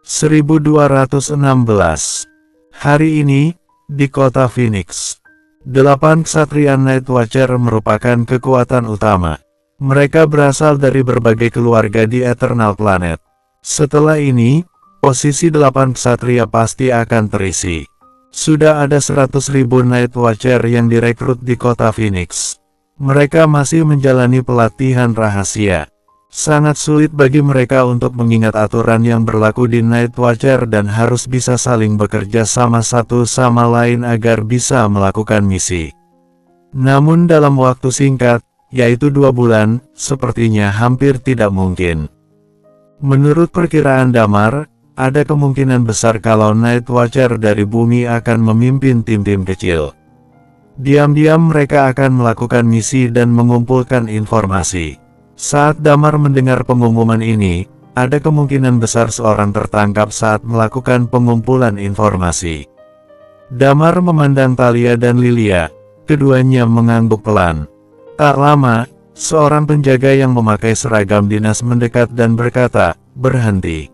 1216. Hari ini, di kota Phoenix, 8 ksatria Night Watcher merupakan kekuatan utama. Mereka berasal dari berbagai keluarga di Eternal Planet. Setelah ini, posisi 8 ksatria pasti akan terisi. Sudah ada 100.000 Night Watcher yang direkrut di kota Phoenix. Mereka masih menjalani pelatihan rahasia. Sangat sulit bagi mereka untuk mengingat aturan yang berlaku di Night Watcher dan harus bisa saling bekerja sama satu sama lain agar bisa melakukan misi. Namun dalam waktu singkat, yaitu 2 bulan, sepertinya hampir tidak mungkin. Menurut perkiraan Damar, ada kemungkinan besar kalau Night Watcher dari bumi akan memimpin tim-tim kecil. Diam-diam mereka akan melakukan misi dan mengumpulkan informasi. Saat Damar mendengar pengumuman ini, ada kemungkinan besar seorang tertangkap saat melakukan pengumpulan informasi. Damar memandang Thalia dan Lilia, keduanya mengangguk pelan. Tak lama, seorang penjaga yang memakai seragam dinas mendekat dan berkata, "Berhenti.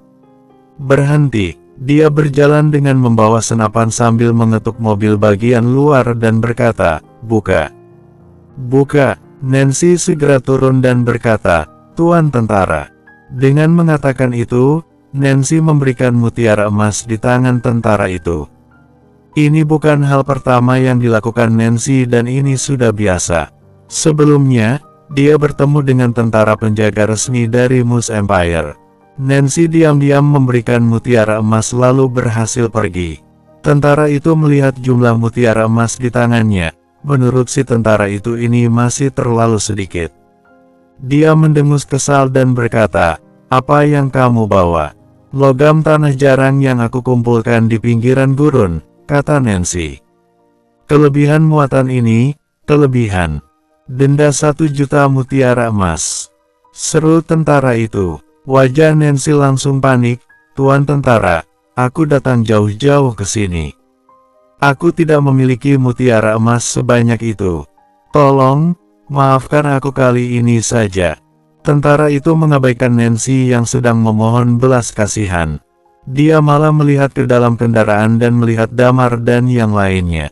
Berhenti." Dia berjalan dengan membawa senapan sambil mengetuk mobil bagian luar dan berkata, "Buka. Buka." Nancy segera turun dan berkata, "Tuan tentara." Dengan mengatakan itu, Nancy memberikan mutiara emas di tangan tentara itu. Ini bukan hal pertama yang dilakukan Nancy dan ini sudah biasa. Sebelumnya, dia bertemu dengan tentara penjaga resmi dari Moose Empire. Nancy diam-diam memberikan mutiara emas lalu berhasil pergi. Tentara itu melihat jumlah mutiara emas di tangannya. Menurut si tentara itu ini masih terlalu sedikit. Dia mendengus kesal dan berkata, "Apa yang kamu bawa?" "Logam tanah jarang yang aku kumpulkan di pinggiran gurun," kata Nancy. "Kelebihan muatan ini, kelebihan. Denda 1 juta mutiara emas," seru tentara itu. Wajah Nancy langsung panik. "Tuan tentara, aku datang jauh-jauh ke sini. Aku tidak memiliki mutiara emas sebanyak itu. Tolong, maafkan aku kali ini saja." Tentara itu mengabaikan Nancy yang sedang memohon belas kasihan. Dia malah melihat ke dalam kendaraan dan melihat Damar dan yang lainnya.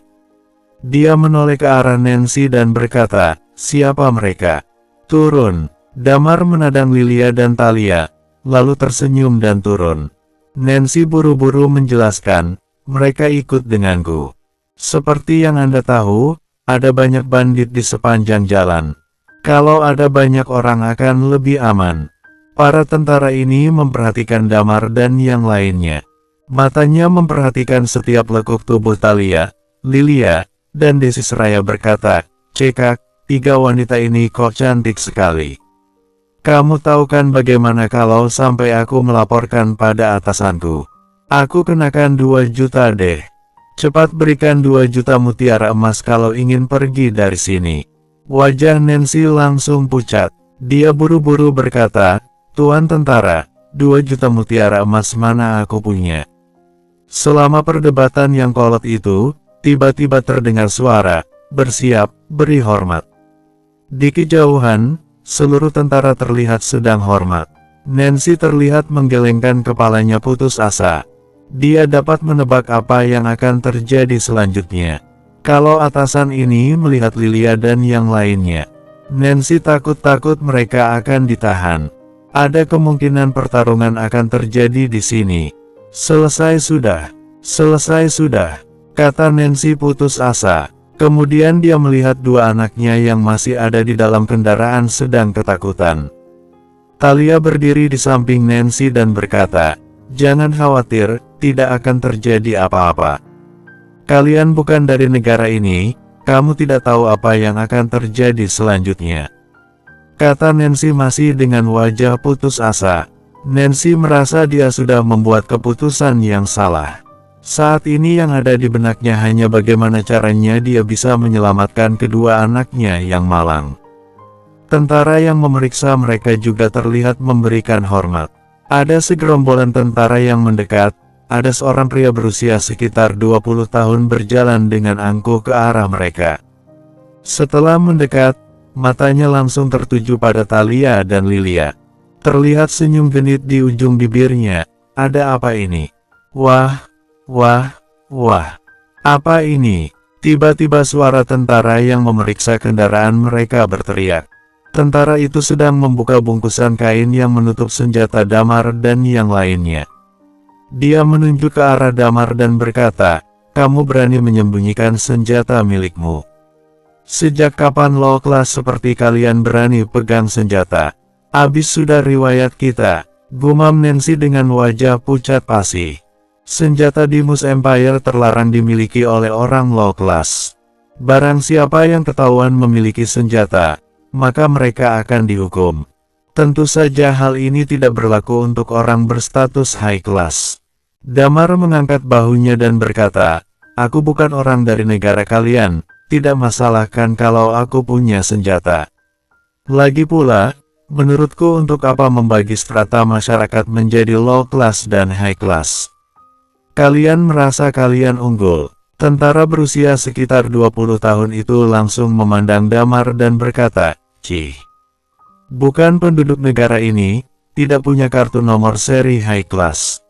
Dia menoleh ke arah Nancy dan berkata, "Siapa mereka? Turun." Damar menadang Lilia dan Thalia, lalu tersenyum dan turun. Nancy buru-buru menjelaskan, "Mereka ikut denganku. Seperti yang Anda tahu, ada banyak bandit di sepanjang jalan. Kalau ada banyak orang akan lebih aman." Para tentara ini memperhatikan Damar dan yang lainnya. Matanya memperhatikan setiap lekuk tubuh Thalia, Lilia, dan Desi seraya berkata, "Cekak, 3 wanita ini kok cantik sekali. Kamu tahu kan bagaimana kalau sampai aku melaporkan pada atasanku? Aku kenakan 2 juta deh. Cepat berikan 2 juta mutiara emas kalau ingin pergi dari sini." Wajah Nancy langsung pucat. Dia buru-buru berkata, "Tuan tentara, 2 juta mutiara emas mana aku punya." Selama perdebatan yang kolot itu, tiba-tiba terdengar suara, "Bersiap, beri hormat." Di kejauhan, seluruh tentara terlihat sedang hormat. Nancy terlihat menggelengkan kepalanya putus asa. Dia dapat menebak apa yang akan terjadi selanjutnya. Kalau atasan ini melihat Lilia dan yang lainnya, Nancy takut mereka akan ditahan. Ada kemungkinan pertarungan akan terjadi di sini. Selesai sudah, kata Nancy putus asa. Kemudian dia melihat 2 anaknya yang masih ada di dalam kendaraan sedang ketakutan. Thalia berdiri di samping Nancy dan berkata, "Jangan khawatir, tidak akan terjadi apa-apa. Kalian bukan dari negara ini, kamu tidak tahu apa yang akan terjadi selanjutnya," kata Nancy masih dengan wajah putus asa. Nancy merasa dia sudah membuat keputusan yang salah. Saat ini yang ada di benaknya hanya bagaimana caranya dia bisa menyelamatkan kedua anaknya yang malang. Tentara yang memeriksa mereka juga terlihat memberikan hormat. Ada segerombolan tentara yang mendekat. Ada seorang pria berusia sekitar 20 tahun berjalan dengan angkuh ke arah mereka. Setelah mendekat, matanya langsung tertuju pada Thalia dan Lilia. Terlihat senyum genit di ujung bibirnya. ada apa ini? Wah, wah, wah. Apa ini? Tiba-tiba suara tentara yang memeriksa kendaraan mereka berteriak. Tentara itu sedang membuka bungkusan kain yang menutup senjata Damar dan yang lainnya. Dia menunjuk ke arah Damar dan berkata, "Kamu berani menyembunyikan senjata milikmu? Sejak kapan low class seperti kalian berani pegang senjata? Abis sudah riwayat kita," gumam Nancy dengan wajah pucat pasi. Senjata di Mus Empire terlarang dimiliki oleh orang low class. Barang siapa yang ketahuan memiliki senjata, maka mereka akan dihukum. Tentu saja hal ini tidak berlaku untuk orang berstatus high class. Damar mengangkat bahunya dan berkata, "Aku bukan orang dari negara kalian, tidak masalah kan kalau aku punya senjata. Lagi pula, menurutku untuk apa membagi strata masyarakat menjadi low class dan high class? Kalian merasa kalian unggul." Tentara berusia sekitar 20 tahun itu langsung memandang Damar dan berkata, "Cih. Bukan penduduk negara ini, tidak punya kartu nomor seri high class.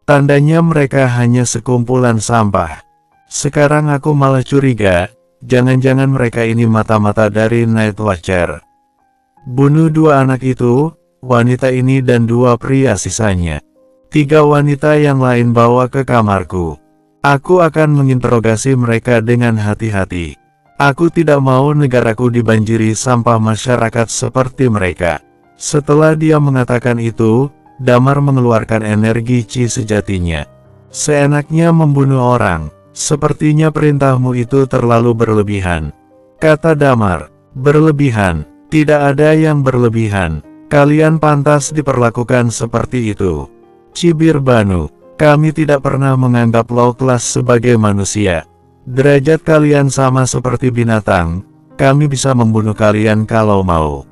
Tandanya mereka hanya sekumpulan sampah. Sekarang aku malah curiga, jangan-jangan mereka ini mata-mata dari Night Watcher. Bunuh 2 anak itu, wanita ini dan 2 pria sisanya. 3 wanita yang lain bawa ke kamarku. Aku akan menginterogasi mereka dengan hati-hati. Aku tidak mau negaraku dibanjiri sampah masyarakat seperti mereka." Setelah dia mengatakan itu, Damar mengeluarkan energi Chi sejatinya. "Seenaknya membunuh orang, sepertinya perintahmu itu terlalu berlebihan," kata Damar. "Berlebihan? Tidak ada yang berlebihan. Kalian pantas diperlakukan seperti itu. Cibir Banu, kami tidak pernah menganggap low class sebagai manusia. Derajat kalian sama seperti binatang, kami bisa membunuh kalian kalau mau."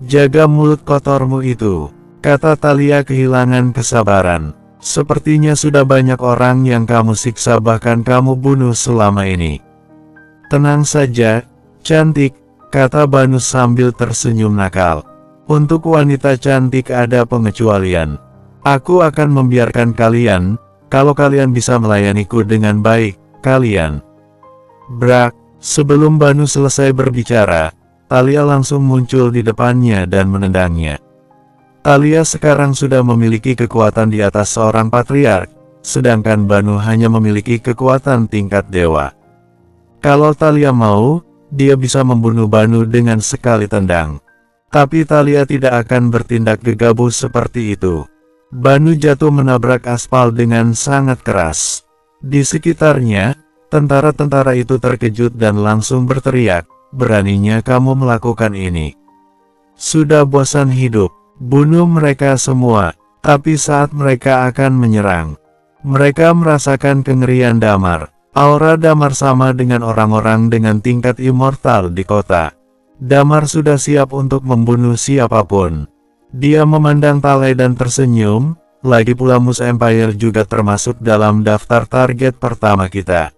"Jaga mulut kotormu itu," kata Talia kehilangan kesabaran. "Sepertinya sudah banyak orang yang kamu siksa bahkan kamu bunuh selama ini." "Tenang saja, cantik," kata Banu sambil tersenyum nakal. "Untuk wanita cantik ada pengecualian. Aku akan membiarkan kalian, kalau kalian bisa melayaniku dengan baik, kalian." Brak, sebelum Banu selesai berbicara, Talia langsung muncul di depannya dan menendangnya. Talia sekarang sudah memiliki kekuatan di atas seorang patriark, sedangkan Banu hanya memiliki kekuatan tingkat dewa. Kalau Talia mau, dia bisa membunuh Banu dengan sekali tendang. Tapi Talia tidak akan bertindak gegabah seperti itu. Banu jatuh menabrak aspal dengan sangat keras. Di sekitarnya, tentara-tentara itu terkejut dan langsung berteriak, "Beraninya kamu melakukan ini? Sudah bosan hidup, bunuh mereka semua." Tapi saat mereka akan menyerang, mereka merasakan kengerian Damar. Aura Damar sama dengan orang-orang dengan tingkat immortal di kota. Damar sudah siap untuk membunuh siapapun. Dia memandang Talai dan tersenyum, "Lagi pula Mus Empire juga termasuk dalam daftar target pertama kita.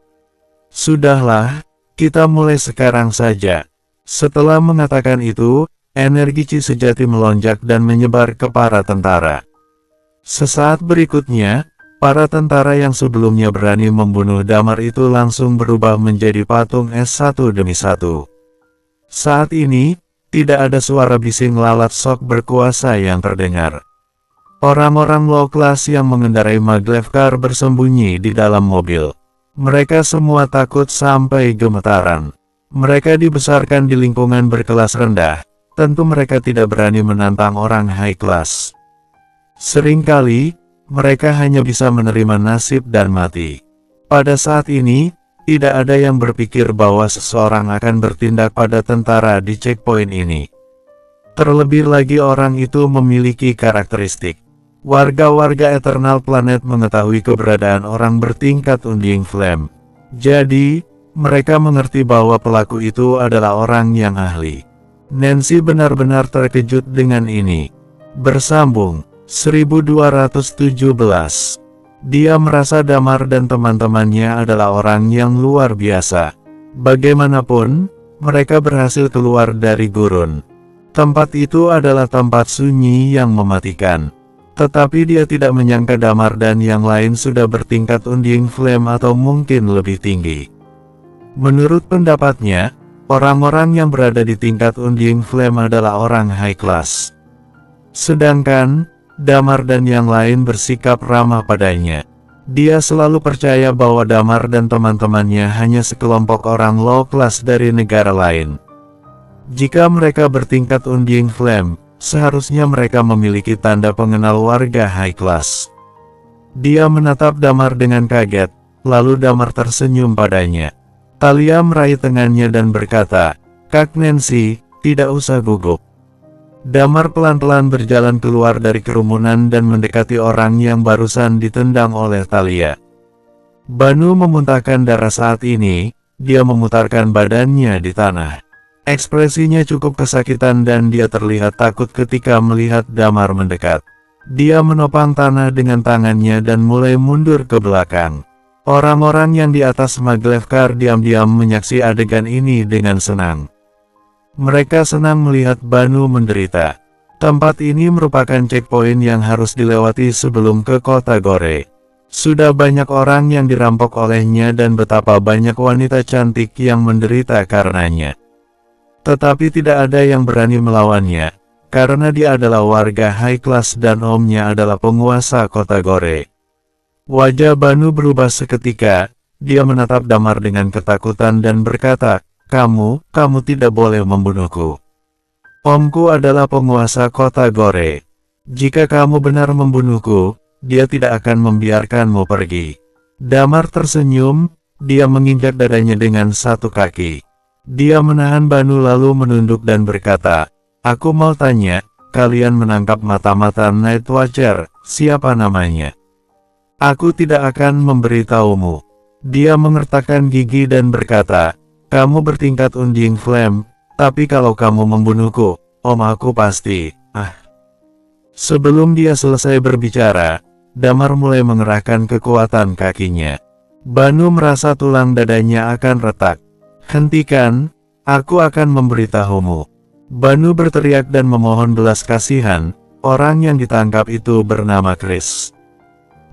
Sudahlah, kita mulai sekarang saja." Setelah mengatakan itu, energi Chi sejati melonjak dan menyebar ke para tentara. Sesaat berikutnya, para tentara yang sebelumnya berani membunuh Damar itu langsung berubah menjadi patung es satu demi satu. Saat ini, tidak ada suara bising lalat sok berkuasa yang terdengar. Orang-orang low class yang mengendarai maglev car bersembunyi di dalam mobil. Mereka semua takut sampai gemetaran. Mereka dibesarkan di lingkungan berkelas rendah, tentu mereka tidak berani menantang orang high class. Seringkali, mereka hanya bisa menerima nasib dan mati. Pada saat ini, tidak ada yang berpikir bahwa seseorang akan bertindak pada tentara di checkpoint ini. Terlebih lagi orang itu memiliki karakteristik. Warga-warga Eternal Planet mengetahui keberadaan orang bertingkat Undying Flame. Jadi, mereka mengerti bahwa pelaku itu adalah orang yang ahli. Nancy benar-benar terkejut dengan ini. Bersambung, 1217. Dia merasa Damar dan teman-temannya adalah orang yang luar biasa. Bagaimanapun, mereka berhasil keluar dari gurun. Tempat itu adalah tempat sunyi yang mematikan. Tetapi dia tidak menyangka Damar dan yang lain sudah bertingkat Undying Flame atau mungkin lebih tinggi. Menurut pendapatnya, orang-orang yang berada di tingkat Undying Flame adalah orang high class. Sedangkan, Damar dan yang lain bersikap ramah padanya. Dia selalu percaya bahwa Damar dan teman-temannya hanya sekelompok orang low class dari negara lain. Jika mereka bertingkat Undying Flame, seharusnya mereka memiliki tanda pengenal warga high class. Dia menatap Damar dengan kaget, lalu Damar tersenyum padanya. Thalia meraih tangannya dan berkata, "Kak Nancy, tidak usah gugup." Damar pelan-pelan berjalan keluar dari kerumunan dan mendekati orang yang barusan ditendang oleh Thalia. Banu memuntahkan darah saat ini, dia memutarkan badannya di tanah. Ekspresinya cukup kesakitan dan dia terlihat takut ketika melihat Damar mendekat. Dia menopang tanah dengan tangannya dan mulai mundur ke belakang. Orang-orang yang di atas Maglevkar diam-diam menyaksikan adegan ini dengan senang. Mereka senang melihat Banu menderita. Tempat ini merupakan checkpoint yang harus dilewati sebelum ke kota Gore. Sudah banyak orang yang dirampok olehnya dan betapa banyak wanita cantik yang menderita karenanya. Tetapi tidak ada yang berani melawannya, karena dia adalah warga high class dan omnya adalah penguasa kota Gore. Wajah Banu berubah seketika, dia menatap Damar dengan ketakutan dan berkata, kamu tidak boleh membunuhku. Omku adalah penguasa kota Gore. Jika kamu benar membunuhku, dia tidak akan membiarkanmu pergi. Damar tersenyum, dia menginjak dadanya dengan satu kaki. Dia menahan Banu lalu menunduk dan berkata, aku mau tanya, kalian menangkap mata-mata Night Watcher, siapa namanya? Aku tidak akan memberitahumu. Dia mengertakkan gigi dan berkata, kamu bertingkat Undying Flame, tapi kalau kamu membunuhku, om aku pasti, Sebelum dia selesai berbicara, Damar mulai mengerahkan kekuatan kakinya. Banu merasa tulang dadanya akan retak. Hentikan, aku akan memberitahumu. Banu berteriak dan memohon belas kasihan, orang yang ditangkap itu bernama Chris.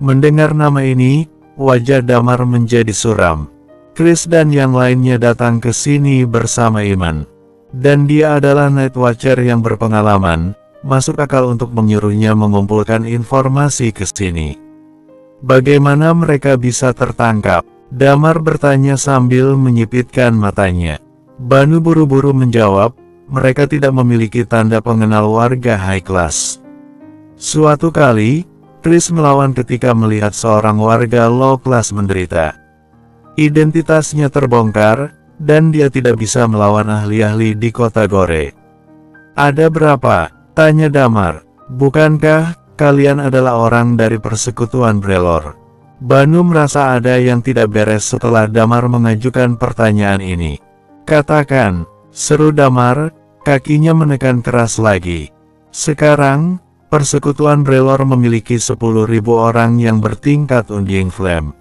Mendengar nama ini, wajah Damar menjadi suram. Chris dan yang lainnya datang ke sini bersama Iman. Dan dia adalah Night Watcher yang berpengalaman, masuk akal untuk menyuruhnya mengumpulkan informasi ke sini. Bagaimana mereka bisa tertangkap? Damar bertanya sambil menyipitkan matanya. Banu buru-buru menjawab, mereka tidak memiliki tanda pengenal warga high class. Suatu kali, Chris melawan ketika melihat seorang warga low class menderita. Identitasnya terbongkar, dan dia tidak bisa melawan ahli-ahli di kota Gore. Ada berapa? Tanya Damar. Bukankah kalian adalah orang dari persekutuan Brelor? Banu merasa ada yang tidak beres setelah Damar mengajukan pertanyaan ini. Katakan, seru Damar, kakinya menekan keras lagi. Sekarang, persekutuan Brelor memiliki 10.000 orang yang bertingkat Undying Flame.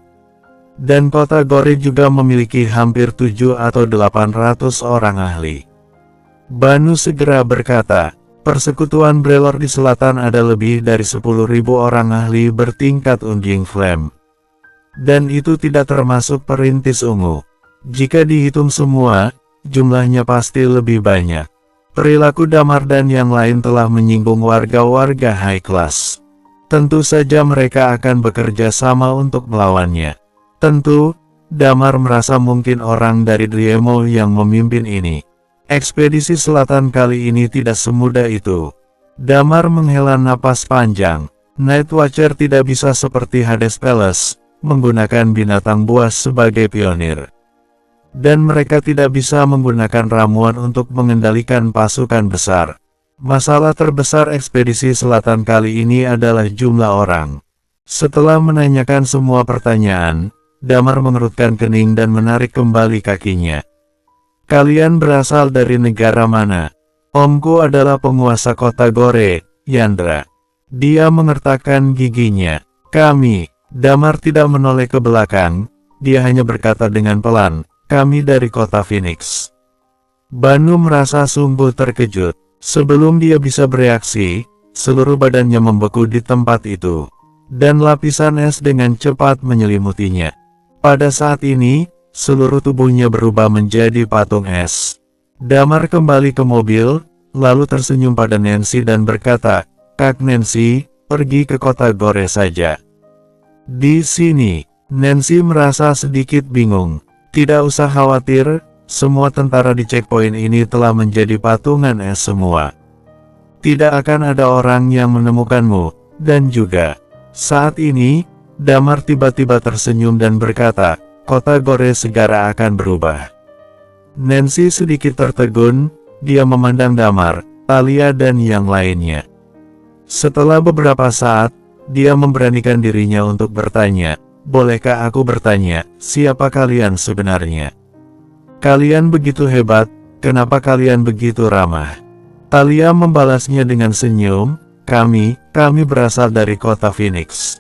Dan kota Gore juga memiliki hampir 700 atau 800 orang ahli. Banu segera berkata, persekutuan Brelor di selatan ada lebih dari 10.000 orang ahli bertingkat Undying Flame. Dan itu tidak termasuk perintis ungu. Jika dihitung semua, jumlahnya pasti lebih banyak. Perilaku Damar dan yang lain telah menyinggung warga-warga high class. Tentu saja mereka akan bekerja sama untuk melawannya. Tentu, Damar merasa mungkin orang dari Driemo yang memimpin ini. Ekspedisi selatan kali ini tidak semudah itu. Damar menghela napas panjang. Night Watcher tidak bisa seperti Hades Palace, menggunakan binatang buas sebagai pionir. Dan mereka tidak bisa menggunakan ramuan untuk mengendalikan pasukan besar. Masalah terbesar ekspedisi selatan kali ini adalah jumlah orang. Setelah menanyakan semua pertanyaan, Damar mengerutkan kening dan menarik kembali kakinya. Kalian berasal dari negara mana? Omku adalah penguasa kota Gore, Yandra. Dia mengertakkan giginya. Kami. Damar tidak menoleh ke belakang, dia hanya berkata dengan pelan, kami dari kota Phoenix. Banu merasa sungguh terkejut. Sebelum dia bisa bereaksi, seluruh badannya membeku di tempat itu. Dan lapisan es dengan cepat menyelimutinya. Pada saat ini, seluruh tubuhnya berubah menjadi patung es. Damar kembali ke mobil, lalu tersenyum pada Nancy dan berkata, "Kak Nancy, pergi ke kota Gore saja." Di sini, Nancy merasa sedikit bingung. Tidak usah khawatir, semua tentara di checkpoint ini telah menjadi patungan es semua. Tidak akan ada orang yang menemukanmu, dan juga, saat ini, Damar tiba-tiba tersenyum dan berkata, "Kota Gore segera akan berubah." Nancy sedikit tertegun, dia memandang Damar, Talia dan yang lainnya. Setelah beberapa saat, dia memberanikan dirinya untuk bertanya, "Bolehkah aku bertanya, siapa kalian sebenarnya? Kalian begitu hebat, kenapa kalian begitu ramah?" Talia membalasnya dengan senyum, kami berasal dari kota Phoenix."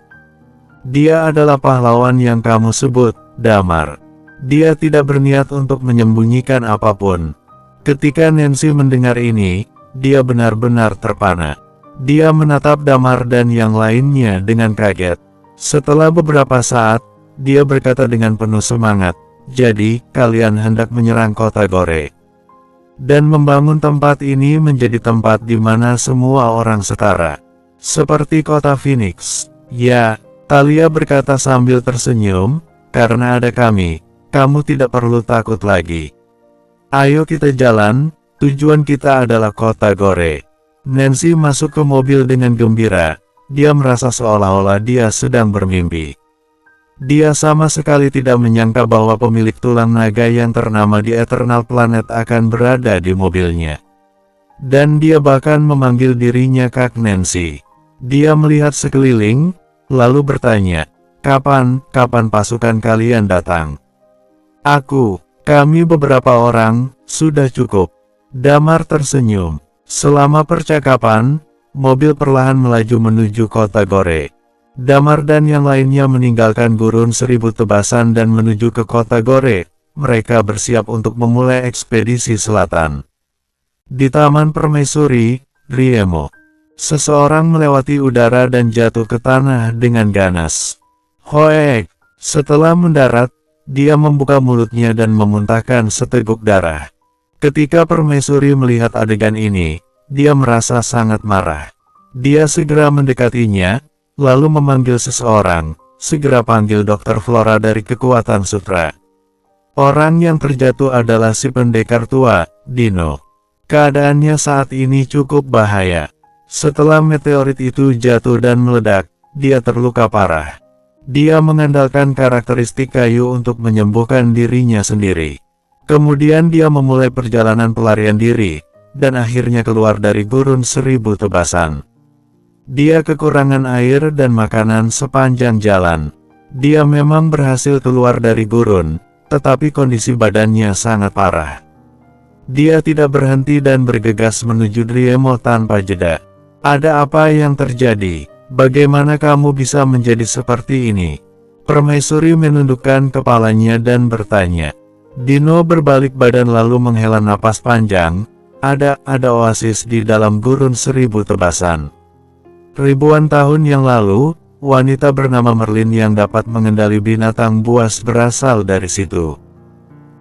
"Dia adalah pahlawan yang kamu sebut, Damar." Dia tidak berniat untuk menyembunyikan apapun. Ketika Nancy mendengar ini, dia benar-benar terpana. Dia menatap Damar dan yang lainnya dengan kaget. Setelah beberapa saat, dia berkata dengan penuh semangat, "Jadi, kalian hendak menyerang kota Gore dan membangun tempat ini menjadi tempat di mana semua orang setara, seperti kota Phoenix." "Ya," Talia berkata sambil tersenyum, "karena ada kami, kamu tidak perlu takut lagi. Ayo kita jalan, tujuan kita adalah kota Gore." Nancy masuk ke mobil dengan gembira, dia merasa seolah-olah dia sedang bermimpi. Dia sama sekali tidak menyangka bahwa pemilik tulang naga yang ternama di Eternal Planet akan berada di mobilnya. Dan dia bahkan memanggil dirinya Kak Nancy. Dia melihat sekeliling, lalu bertanya, kapan pasukan kalian datang?" Kami beberapa orang, sudah cukup." Damar tersenyum. Selama percakapan, mobil perlahan melaju menuju kota Gore. Damar dan yang lainnya meninggalkan Gurun Seribu Tebasan dan menuju ke kota Gore. Mereka bersiap untuk memulai ekspedisi selatan. Di Taman Permaisuri, Riemo, seseorang melewati udara dan jatuh ke tanah dengan ganas. Hoek! Setelah mendarat, dia membuka mulutnya dan memuntahkan seteguk darah. Ketika Permaisuri melihat adegan ini, dia merasa sangat marah. Dia segera mendekatinya, lalu memanggil seseorang, "Segera panggil Dr. Flora dari Kekuatan Sutra." Orang yang terjatuh adalah si pendekar tua, Dino. Keadaannya saat ini cukup bahaya. Setelah meteorit itu jatuh dan meledak, dia terluka parah. Dia mengandalkan karakteristik kayu untuk menyembuhkan dirinya sendiri. Kemudian dia memulai perjalanan pelarian diri, dan akhirnya keluar dari Gurun Seribu Tebasan. Dia kekurangan air dan makanan sepanjang jalan. Dia memang berhasil keluar dari gurun, tetapi kondisi badannya sangat parah. Dia tidak berhenti dan bergegas menuju Riemo tanpa jeda. "Ada apa yang terjadi? Bagaimana kamu bisa menjadi seperti ini?" Permaisuri menundukkan kepalanya dan bertanya. Dino berbalik badan lalu menghela napas panjang. Ada oasis di dalam Gurun Seribu Tebasan. Ribuan tahun yang lalu, wanita bernama Merlin yang dapat mengendali binatang buas berasal dari situ.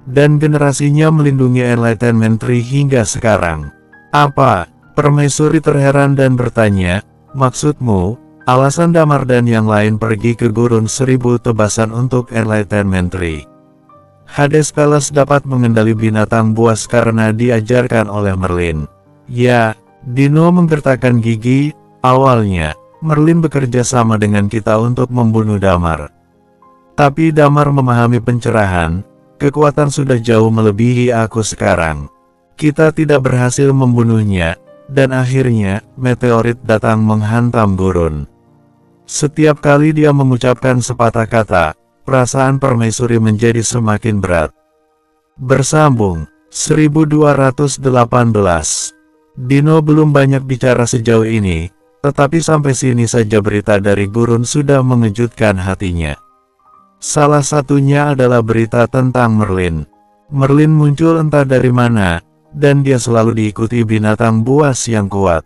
Dan generasinya melindungi Enlightenment Tree hingga sekarang. "Apa?" Permaisuri terheran dan bertanya, "Maksudmu, alasan Damar dan yang lain pergi ke Gurun Seribu Tebasan untuk Enlightenment Tree?" Hades Palace dapat mengendali binatang buas karena diajarkan oleh Merlin. "Ya," Dino menggertakkan gigi. "Awalnya, Merlin bekerja sama dengan kita untuk membunuh Damar. Tapi Damar memahami pencerahan, kekuatan sudah jauh melebihi aku sekarang. Kita tidak berhasil membunuhnya, dan akhirnya, meteorit datang menghantam gurun." Setiap kali dia mengucapkan sepatah kata, perasaan Permaisuri menjadi semakin berat. Bersambung, 1218. Dino belum banyak bicara sejauh ini, tetapi sampai sini saja berita dari gurun sudah mengejutkan hatinya. Salah satunya adalah berita tentang Merlin. Merlin muncul entah dari mana, dan dia selalu diikuti binatang buas yang kuat.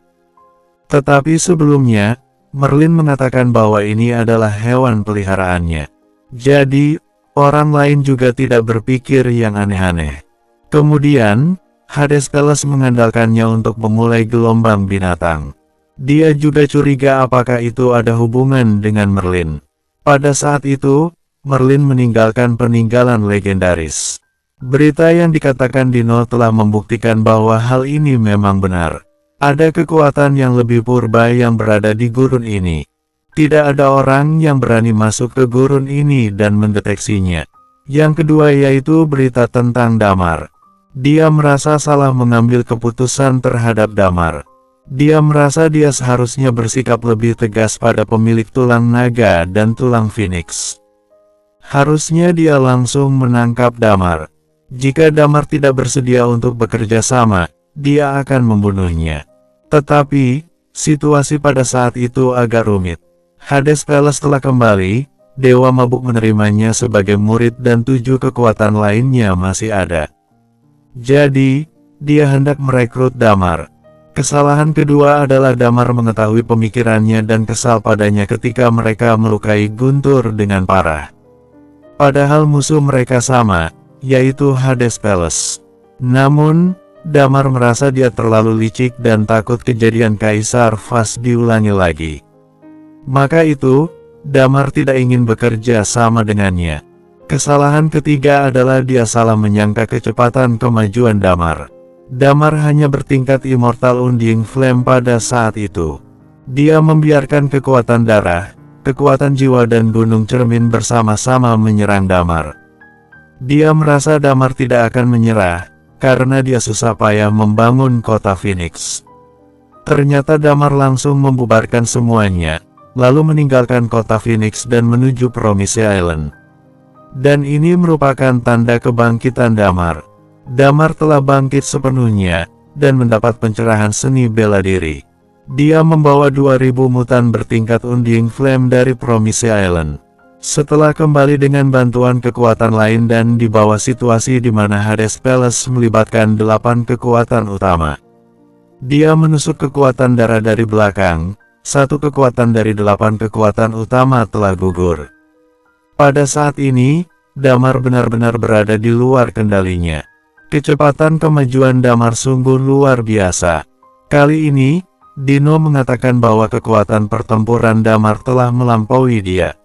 Tetapi sebelumnya, Merlin mengatakan bahwa ini adalah hewan peliharaannya. Jadi, orang lain juga tidak berpikir yang aneh-aneh. Kemudian, Hades Palace mengandalkannya untuk memulai gelombang binatang. Dia juga curiga apakah itu ada hubungan dengan Merlin. Pada saat itu, Merlin meninggalkan peninggalan legendaris. Berita yang dikatakan Dino telah membuktikan bahwa hal ini memang benar. Ada kekuatan yang lebih purba yang berada di gurun ini. Tidak ada orang yang berani masuk ke gurun ini dan mendeteksinya. Yang kedua yaitu berita tentang Damar. Dia merasa salah mengambil keputusan terhadap Damar. Dia merasa dia seharusnya bersikap lebih tegas pada pemilik tulang naga dan tulang Phoenix. Harusnya dia langsung menangkap Damar. Jika Damar tidak bersedia untuk bekerja sama, dia akan membunuhnya. Tetapi, situasi pada saat itu agak rumit. Hades Palace telah kembali, Dewa Mabuk menerimanya sebagai murid dan 7 kekuatan lainnya masih ada. Jadi, dia hendak merekrut Damar. Kesalahan kedua adalah Damar mengetahui pemikirannya dan kesal padanya ketika mereka melukai Guntur dengan parah. Padahal musuh mereka sama, yaitu Hades Palace. Namun, Damar merasa dia terlalu licik dan takut kejadian Kaisar Vas diulangi lagi. Maka itu, Damar tidak ingin bekerja sama dengannya. Kesalahan ketiga adalah dia salah menyangka kecepatan kemajuan Damar. Damar hanya bertingkat Immortal Undying Flame pada saat itu. Dia membiarkan kekuatan darah, kekuatan jiwa dan gunung cermin bersama-sama menyerang Damar. Dia merasa Damar tidak akan menyerah, karena dia susah payah membangun kota Phoenix. Ternyata Damar langsung membubarkan semuanya, lalu meninggalkan kota Phoenix dan menuju Promise Island. Dan ini merupakan tanda kebangkitan Damar. Damar telah bangkit sepenuhnya, dan mendapat pencerahan seni bela diri. Dia membawa 2000 mutan bertingkat Undying Flame dari Promise Island. Setelah kembali dengan bantuan kekuatan lain dan di bawah situasi di mana Hades Palace melibatkan 8 kekuatan utama. Dia menusuk kekuatan darah dari belakang, 1 kekuatan dari 8 kekuatan utama telah gugur. Pada saat ini, Damar benar-benar berada di luar kendalinya. Kecepatan kemajuan Damar sungguh luar biasa. Kali ini, Dino mengatakan bahwa kekuatan pertempuran Damar telah melampaui dia.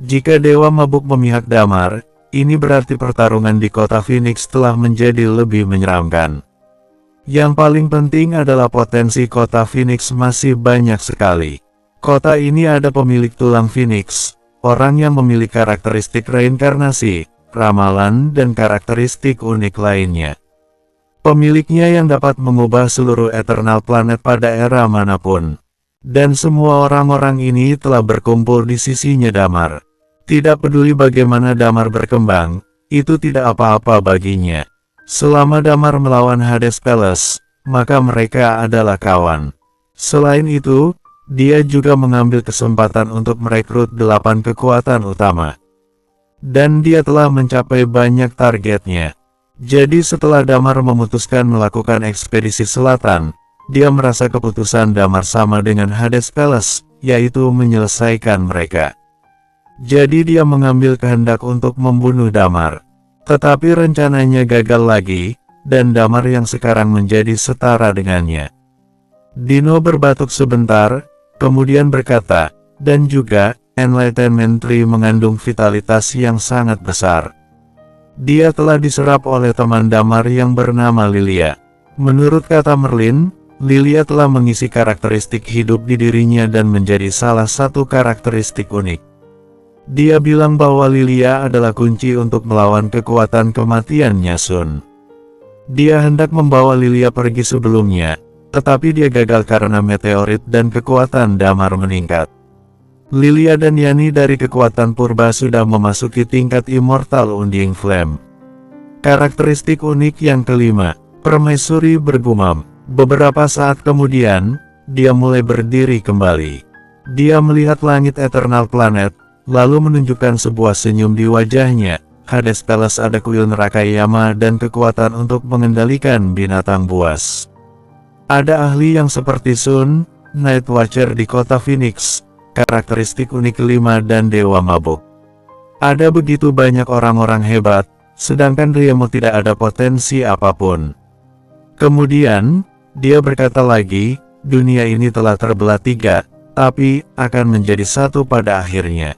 Jika Dewa Mabuk memihak Damar, ini berarti pertarungan di kota Phoenix telah menjadi lebih menyeramkan. Yang paling penting adalah potensi kota Phoenix masih banyak sekali. Kota ini ada pemilik tulang Phoenix, orang yang memiliki karakteristik reinkarnasi, ramalan dan karakteristik unik lainnya. Pemiliknya yang dapat mengubah seluruh Eternal Planet pada era manapun. Dan semua orang-orang ini telah berkumpul di sisinya Damar. Tidak peduli bagaimana Damar berkembang, itu tidak apa-apa baginya. Selama Damar melawan Hades Palace, maka mereka adalah kawan. Selain itu, dia juga mengambil kesempatan untuk merekrut 8 kekuatan utama. Dan dia telah mencapai banyak targetnya. Jadi setelah Damar memutuskan melakukan ekspedisi selatan, dia merasa keputusan Damar sama dengan Hades Palace, yaitu menyelesaikan mereka. Jadi dia mengambil kehendak untuk membunuh Damar. Tetapi rencananya gagal lagi, dan Damar yang sekarang menjadi setara dengannya. Dino berbatuk sebentar, kemudian berkata, dan juga, Enlightenment Tree mengandung vitalitas yang sangat besar. Dia telah diserap oleh teman Damar yang bernama Lilia. Menurut kata Merlin, Lilia telah mengisi karakteristik hidup di dirinya dan menjadi salah satu karakteristik unik. Dia bilang bahwa Lilia adalah kunci untuk melawan kekuatan kematian Nyasun. Dia hendak membawa Lilia pergi sebelumnya, tetapi dia gagal karena meteorit dan kekuatan Damar meningkat. Lilia dan Yani dari kekuatan purba sudah memasuki tingkat Immortal Undying Flame. Karakteristik unik yang kelima, Permaisuri bergumam. Beberapa saat kemudian, dia mulai berdiri kembali. Dia melihat langit Eternal Planet, lalu menunjukkan sebuah senyum di wajahnya. Hades Palace ada kuil neraka Yama dan kekuatan untuk mengendalikan binatang buas. Ada ahli yang seperti Sun, Night Watcher di kota Phoenix, karakteristik unik kelima dan Dewa Mabuk. Ada begitu banyak orang-orang hebat, sedangkan Riemo tidak ada potensi apapun. Kemudian, dia berkata lagi, dunia ini telah terbelah tiga, tapi akan menjadi satu pada akhirnya.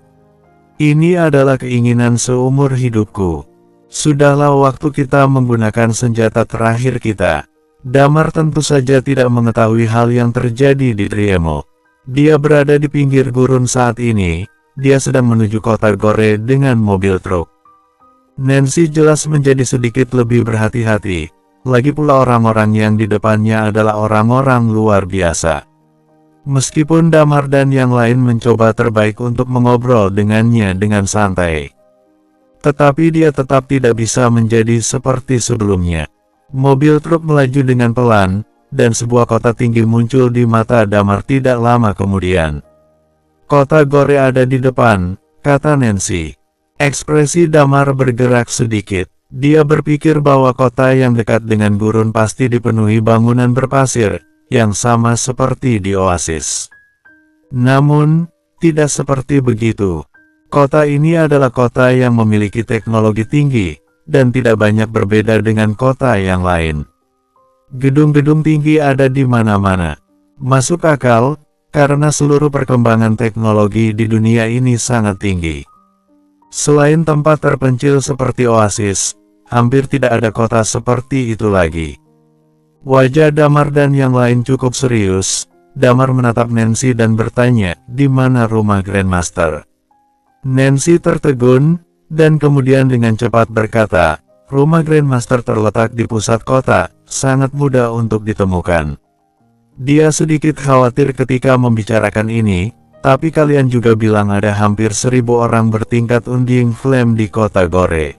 Ini adalah keinginan seumur hidupku. Sudahlah waktu kita menggunakan senjata terakhir kita. Damar tentu saja tidak mengetahui hal yang terjadi di Riemo. Dia berada di pinggir gurun saat ini, dia sedang menuju kota Gore dengan mobil truk. Nancy jelas menjadi sedikit lebih berhati-hati, lagi pula orang-orang yang di depannya adalah orang-orang luar biasa. Meskipun Damar dan yang lain mencoba terbaik untuk mengobrol dengannya dengan santai, tetapi dia tetap tidak bisa menjadi seperti sebelumnya. Mobil truk melaju dengan pelan, dan sebuah kota tinggi muncul di mata Damar tidak lama kemudian. Kota Gore ada di depan, kata Nancy. Ekspresi Damar bergerak sedikit. Dia berpikir bahwa kota yang dekat dengan gurun pasti dipenuhi bangunan berpasir, yang sama seperti di Oasis. Namun, tidak seperti begitu. Kota ini adalah kota yang memiliki teknologi tinggi, dan tidak banyak berbeda dengan kota yang lain. Gedung-gedung tinggi ada di mana-mana. Masuk akal, karena seluruh perkembangan teknologi di dunia ini sangat tinggi. Selain tempat terpencil seperti Oasis, hampir tidak ada kota seperti itu lagi. Wajah Damar dan yang lain cukup serius. Damar menatap Nancy dan bertanya, di mana rumah Grandmaster? Nancy tertegun, dan kemudian dengan cepat berkata, rumah Grandmaster terletak di pusat kota, sangat mudah untuk ditemukan. Dia sedikit khawatir ketika membicarakan ini, tapi kalian juga bilang ada hampir 1000 orang bertingkat Undying Flame di kota Gore.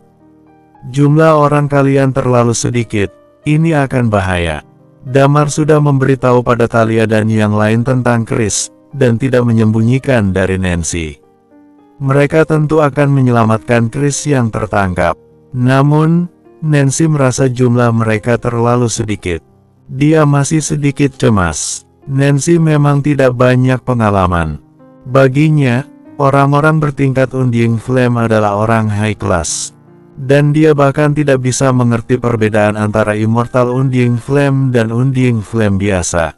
Jumlah orang kalian terlalu sedikit, ini akan bahaya. Damar sudah memberitahu pada Talia dan yang lain tentang Chris, dan tidak menyembunyikan dari Nancy. Mereka tentu akan menyelamatkan Chris yang tertangkap. Namun, Nancy merasa jumlah mereka terlalu sedikit. Dia masih sedikit cemas. Nancy memang tidak banyak pengalaman. Baginya, orang-orang bertingkat Undying Flame adalah orang high class. Dan dia bahkan tidak bisa mengerti perbedaan antara Immortal Undying Flame dan Undying Flame biasa.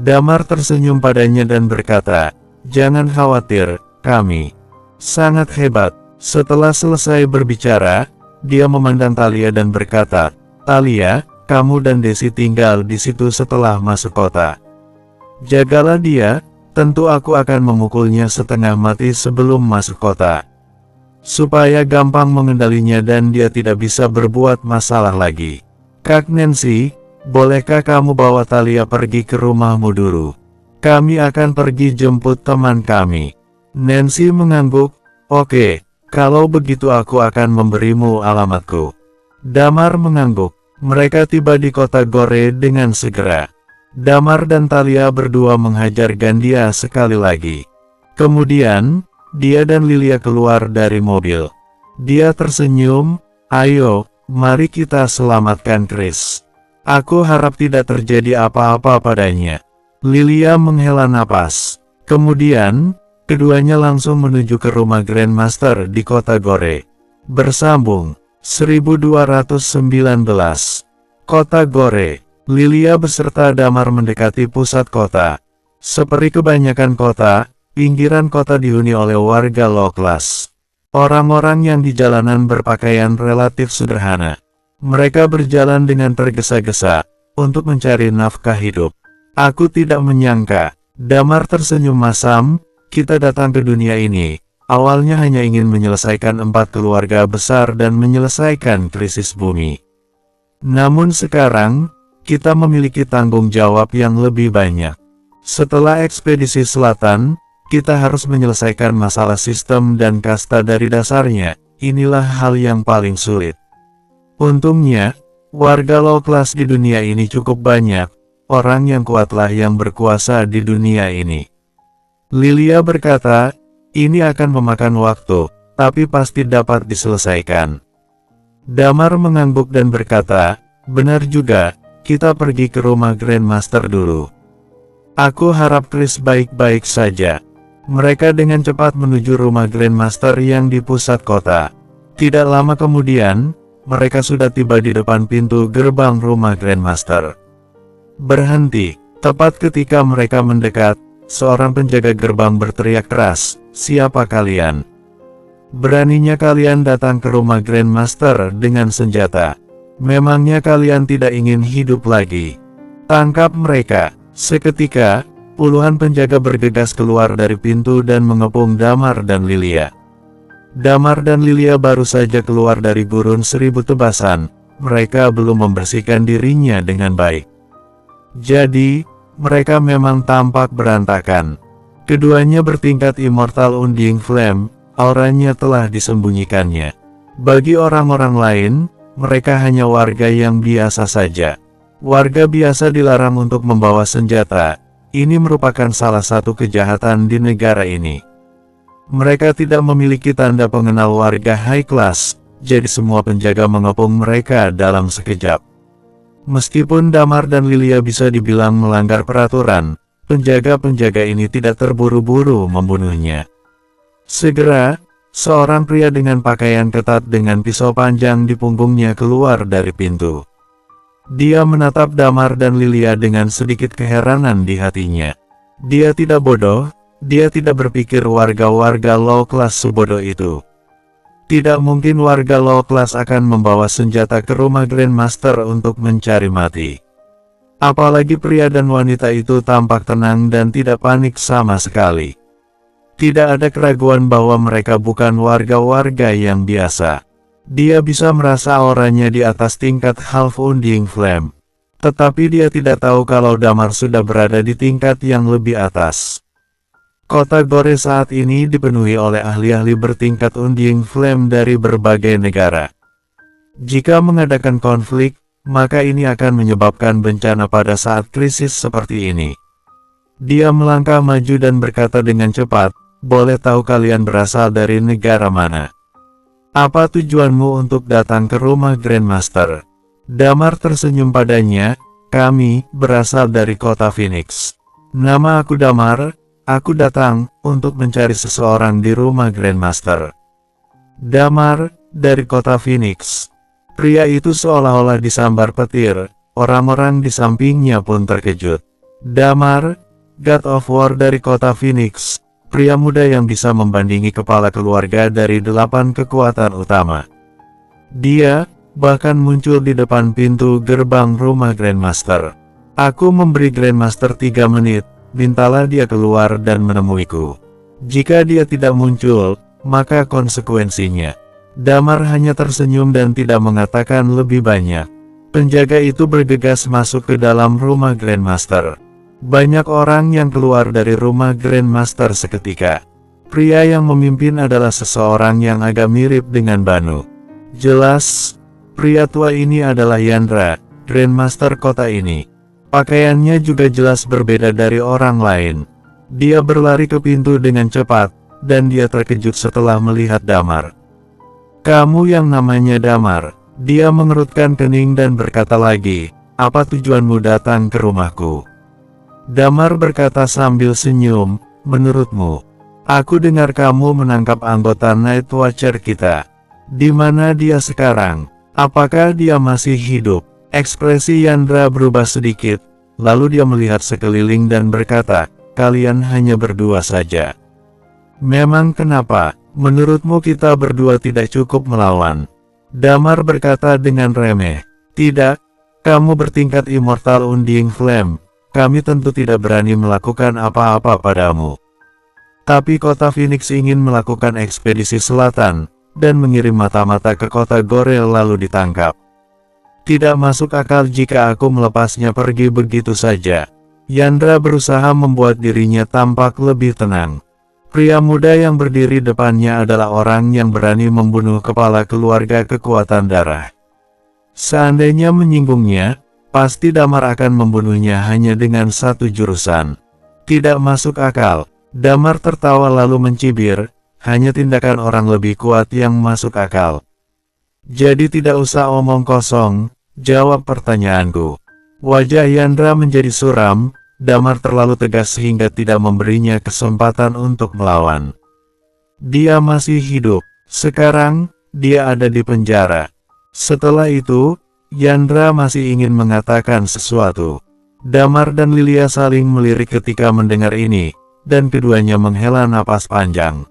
Damar tersenyum padanya dan berkata, jangan khawatir, kami sangat hebat. Setelah selesai berbicara, dia memandang Talia dan berkata, Talia, kamu dan Desi tinggal di situ setelah masuk kota. Jagalah dia, tentu aku akan memukulnya setengah mati sebelum masuk kota. Supaya gampang mengendalinya dan dia tidak bisa berbuat masalah lagi. Kak Nancy, bolehkah kamu bawa Talia pergi ke rumahmu dulu? Kami akan pergi jemput teman kami. Nancy mengangguk, oke, kalau begitu aku akan memberimu alamatku. Damar mengangguk. Mereka tiba di kota Gore dengan segera. Damar dan Talia berdua menghajar Gandia sekali lagi. Kemudian, dia dan Lilia keluar dari mobil. Dia tersenyum, ayo, mari kita selamatkan Chris. Aku harap tidak terjadi apa-apa padanya. Lilia menghela napas. Kemudian, keduanya langsung menuju ke rumah Grandmaster di kota Gore. Bersambung, 1219. Kota Gore. Lilia beserta Damar mendekati pusat kota. Seperti kebanyakan kota, pinggiran kota dihuni oleh warga low class. Orang-orang yang di jalanan berpakaian relatif sederhana. Mereka berjalan dengan tergesa-gesa, untuk mencari nafkah hidup. Aku tidak menyangka, Damar tersenyum masam, kita datang ke dunia ini, awalnya hanya ingin menyelesaikan 4 keluarga besar dan menyelesaikan krisis bumi. Namun sekarang, kita memiliki tanggung jawab yang lebih banyak. Setelah ekspedisi selatan, kita harus menyelesaikan masalah sistem dan kasta dari dasarnya. Inilah hal yang paling sulit. Untungnya, warga low class di dunia ini cukup banyak. Orang yang kuatlah yang berkuasa di dunia ini. Lilia berkata, ini akan memakan waktu, tapi pasti dapat diselesaikan. Damar mengangguk dan berkata, benar juga, kita pergi ke rumah Grandmaster dulu. Aku harap Chris baik-baik saja. Mereka dengan cepat menuju rumah Grandmaster yang di pusat kota. Tidak lama kemudian, mereka sudah tiba di depan pintu gerbang rumah Grandmaster. Berhenti. Tepat ketika mereka mendekat, seorang penjaga gerbang berteriak keras, "Siapa kalian? Beraninya kalian datang ke rumah Grandmaster dengan senjata? Memangnya kalian tidak ingin hidup lagi? Tangkap mereka!" Seketika, puluhan penjaga bergegas keluar dari pintu dan mengepung Damar dan Lilia. Damar dan Lilia baru saja keluar dari gurun seribu tebasan. Mereka belum membersihkan dirinya dengan baik. Jadi, mereka memang tampak berantakan. Keduanya bertingkat Immortal Undying Flame, auranya telah disembunyikannya. Bagi orang-orang lain, mereka hanya warga yang biasa saja. Warga biasa dilarang untuk membawa senjata. Ini merupakan salah satu kejahatan di negara ini. Mereka tidak memiliki tanda pengenal warga high class, jadi semua penjaga mengepung mereka dalam sekejap. Meskipun Damar dan Lilia bisa dibilang melanggar peraturan, penjaga-penjaga ini tidak terburu-buru membunuhnya. Segera, seorang pria dengan pakaian ketat dengan pisau panjang di punggungnya keluar dari pintu. Dia menatap Damar dan Lilia dengan sedikit keheranan di hatinya. Dia tidak bodoh, dia tidak berpikir warga-warga low class sebodoh itu. Tidak mungkin warga low class akan membawa senjata ke rumah Grandmaster untuk mencari mati. Apalagi pria dan wanita itu tampak tenang dan tidak panik sama sekali. Tidak ada keraguan bahwa mereka bukan warga-warga yang biasa. Dia bisa merasa auranya di atas tingkat Half Undying Flame. Tetapi dia tidak tahu kalau Damar sudah berada di tingkat yang lebih atas. Kota Gore saat ini dipenuhi oleh ahli-ahli bertingkat Undying Flame dari berbagai negara. Jika mengadakan konflik, maka ini akan menyebabkan bencana pada saat krisis seperti ini. Dia melangkah maju dan berkata dengan cepat, "Boleh tahu kalian berasal dari negara mana? Apa tujuanmu untuk datang ke rumah Grandmaster?" Damar tersenyum padanya, "Kami berasal dari kota Phoenix. Nama aku Damar. Aku datang untuk mencari seseorang di rumah Grandmaster." Damar, dari kota Phoenix. Pria itu seolah-olah disambar petir, orang-orang di sampingnya pun terkejut. Damar, God of War dari kota Phoenix, pria muda yang bisa membandingi kepala keluarga dari 8 kekuatan utama. Dia, bahkan muncul di depan pintu gerbang rumah Grandmaster. "Aku memberi Grandmaster 3 menit. Mintalah dia keluar dan menemuiku. Jika dia tidak muncul, maka konsekuensinya." Damar hanya tersenyum dan tidak mengatakan lebih banyak. Penjaga itu bergegas masuk ke dalam rumah Grandmaster. Banyak orang yang keluar dari rumah Grandmaster seketika. Pria yang memimpin adalah seseorang yang agak mirip dengan Banu. Jelas, pria tua ini adalah Yandra, Grandmaster kota ini. Pakaiannya juga jelas berbeda dari orang lain. Dia berlari ke pintu dengan cepat, dan dia terkejut setelah melihat Damar. "Kamu yang namanya Damar?" Dia mengerutkan kening dan berkata lagi, "Apa tujuanmu datang ke rumahku?" Damar berkata sambil senyum, "Menurutmu, aku dengar kamu menangkap anggota Night Watcher kita. Di mana dia sekarang? Apakah dia masih hidup?" Ekspresi Yandra berubah sedikit, lalu dia melihat sekeliling dan berkata, "Kalian hanya berdua saja. Memang kenapa? Menurutmu kita berdua tidak cukup melawan?" Damar berkata dengan remeh, "Tidak, kamu bertingkat Immortal Undying Flame. Kami tentu tidak berani melakukan apa-apa padamu. Tapi kota Phoenix ingin melakukan ekspedisi selatan, dan mengirim mata-mata ke kota Gore lalu ditangkap. Tidak masuk akal jika aku melepasnya pergi begitu saja." Yandra berusaha membuat dirinya tampak lebih tenang. Pria muda yang berdiri depannya adalah orang yang berani membunuh kepala keluarga kekuatan darah. Seandainya menyinggungnya, pasti Damar akan membunuhnya hanya dengan satu jurusan. Tidak masuk akal. Damar tertawa lalu mencibir, "Hanya tindakan orang lebih kuat yang masuk akal. Jadi tidak usah omong kosong, jawab pertanyaanku." Wajah Yandra menjadi suram, Damar terlalu tegas sehingga tidak memberinya kesempatan untuk melawan. Dia masih hidup. Sekarang, dia ada di penjara. Setelah itu, Yandra masih ingin mengatakan sesuatu. Damar dan Lilia saling melirik ketika mendengar ini, dan keduanya menghela napas panjang.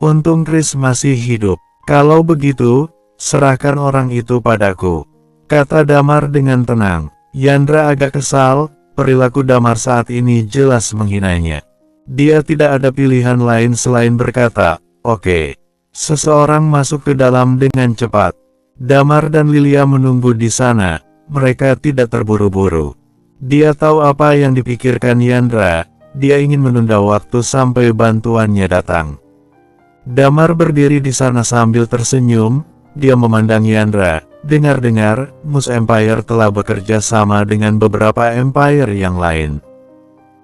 Untung Chris masih hidup. Kalau begitu, serahkan orang itu padaku, kata Damar dengan tenang. Yandra agak kesal, perilaku Damar saat ini jelas menghinanya. Dia tidak ada pilihan lain selain berkata, "Oke." Seseorang masuk ke dalam dengan cepat. Damar dan Lilia menunggu di sana, mereka tidak terburu-buru. Dia tahu apa yang dipikirkan Yandra, dia ingin menunda waktu sampai bantuannya datang. Damar berdiri di sana sambil tersenyum, dia memandang Yandra. Dengar-dengar, Mus Empire telah bekerja sama dengan beberapa empire yang lain.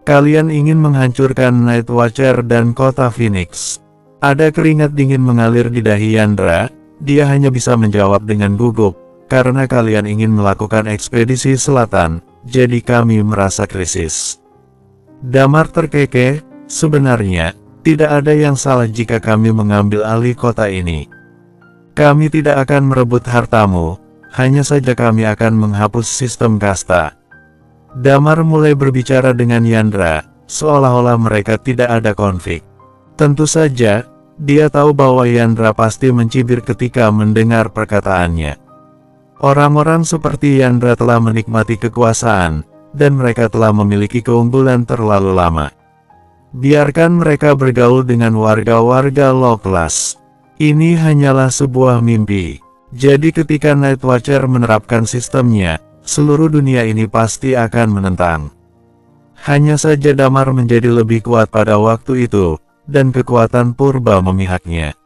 Kalian ingin menghancurkan Night Watcher dan kota Phoenix. Ada keringat dingin mengalir di dahi Yandra, dia hanya bisa menjawab dengan gugup, karena kalian ingin melakukan ekspedisi selatan, jadi kami merasa krisis. Damar terkekeh, sebenarnya, tidak ada yang salah jika kami mengambil alih kota ini. Kami tidak akan merebut hartamu, hanya saja kami akan menghapus sistem kasta. Damar mulai berbicara dengan Yandra, seolah-olah mereka tidak ada konflik. Tentu saja, dia tahu bahwa Yandra pasti mencibir ketika mendengar perkataannya. Orang-orang seperti Yandra telah menikmati kekuasaan, dan mereka telah memiliki keunggulan terlalu lama. Biarkan mereka bergaul dengan warga-warga low class. Ini hanyalah sebuah mimpi. Jadi ketika Night Watcher menerapkan sistemnya, seluruh dunia ini pasti akan menentang. Hanya saja Damar menjadi lebih kuat pada waktu itu, dan kekuatan purba memihaknya.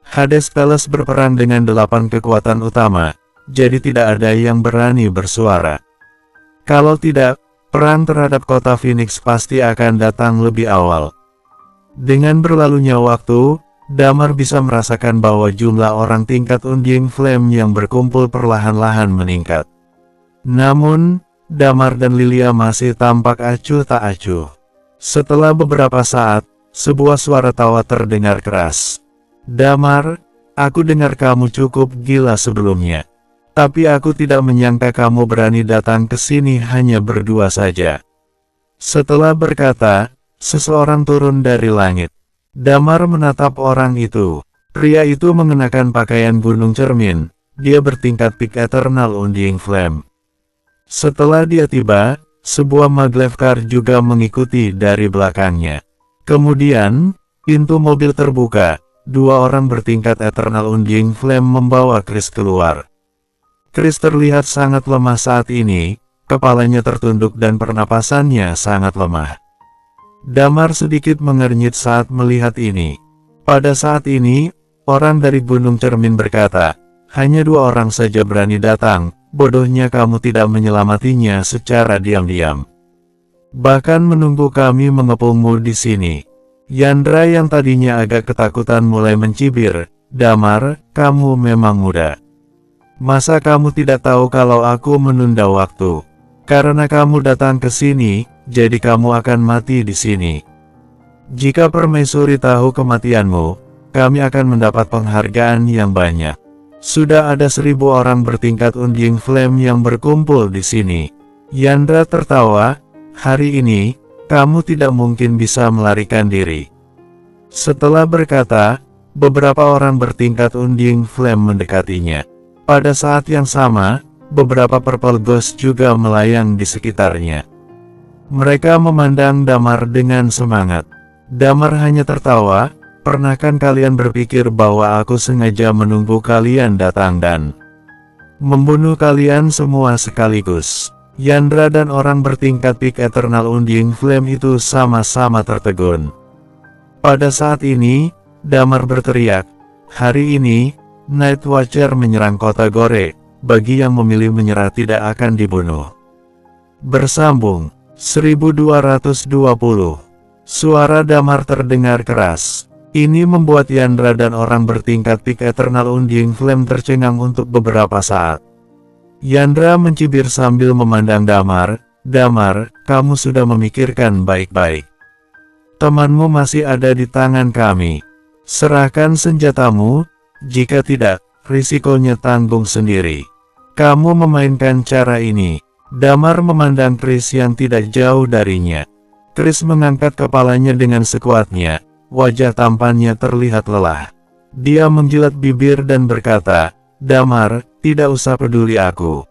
Hades Palace berperang dengan 8 kekuatan utama, jadi tidak ada yang berani bersuara. Kalau tidak, perang terhadap kota Phoenix pasti akan datang lebih awal. Dengan berlalunya waktu, Damar bisa merasakan bahwa jumlah orang tingkat Undying Flame yang berkumpul perlahan-lahan meningkat. Namun, Damar dan Lilia masih tampak acuh tak acuh. Setelah beberapa saat, sebuah suara tawa terdengar keras. Damar, aku dengar kamu cukup gila sebelumnya. Tapi aku tidak menyangka kamu berani datang ke sini hanya berdua saja. Setelah berkata, seseorang turun dari langit. Damar menatap orang itu. Pria itu mengenakan pakaian gunung cermin. Dia bertingkat Peak Eternal Undying Flame. Setelah dia tiba, sebuah maglev car juga mengikuti dari belakangnya. Kemudian, pintu mobil terbuka. 2 orang bertingkat Eternal Undying Flame membawa Chris keluar. Chris terlihat sangat lemah saat ini, kepalanya tertunduk dan pernapasannya sangat lemah. Damar sedikit mengernyit saat melihat ini. Pada saat ini, orang dari Gunung Cermin berkata, hanya 2 orang saja berani datang, bodohnya kamu tidak menyelamatinya secara diam-diam. Bahkan menunggu kami mengepungmu di sini. Yandra yang tadinya agak ketakutan mulai mencibir, Damar, kamu memang muda. Masa kamu tidak tahu kalau aku menunda waktu? Karena kamu datang ke sini, jadi kamu akan mati di sini. Jika permaisuri tahu kematianmu, kami akan mendapat penghargaan yang banyak. Sudah ada 1000 orang bertingkat Undying Flame yang berkumpul di sini. Yandra tertawa, hari ini, kamu tidak mungkin bisa melarikan diri. Setelah berkata, beberapa orang bertingkat Undying Flame mendekatinya. Pada saat yang sama, beberapa Purple Ghost juga melayang di sekitarnya. Mereka memandang Damar dengan semangat. Damar hanya tertawa, pernahkah kalian berpikir bahwa aku sengaja menunggu kalian datang dan membunuh kalian semua sekaligus? Yandra dan orang bertingkat Peak Eternal Undying Flame itu sama-sama tertegun. Pada saat ini, Damar berteriak, hari ini, Night Watcher menyerang kota Gore, bagi yang memilih menyerah tidak akan dibunuh. Bersambung, 1220. Suara Damar terdengar keras. Ini membuat Yandra dan orang bertingkat Peak Eternal Undying Flame tercengang untuk beberapa saat. Yandra mencibir sambil memandang Damar, Damar, kamu sudah memikirkan baik-baik. Temanmu masih ada di tangan kami. Serahkan senjatamu, jika tidak, risikonya tanggung sendiri. Kamu memainkan cara ini. Damar memandang Chris yang tidak jauh darinya. Chris mengangkat kepalanya dengan sekuatnya, wajah tampannya terlihat lelah. Dia menjilat bibir dan berkata, Damar, tidak usah peduli aku.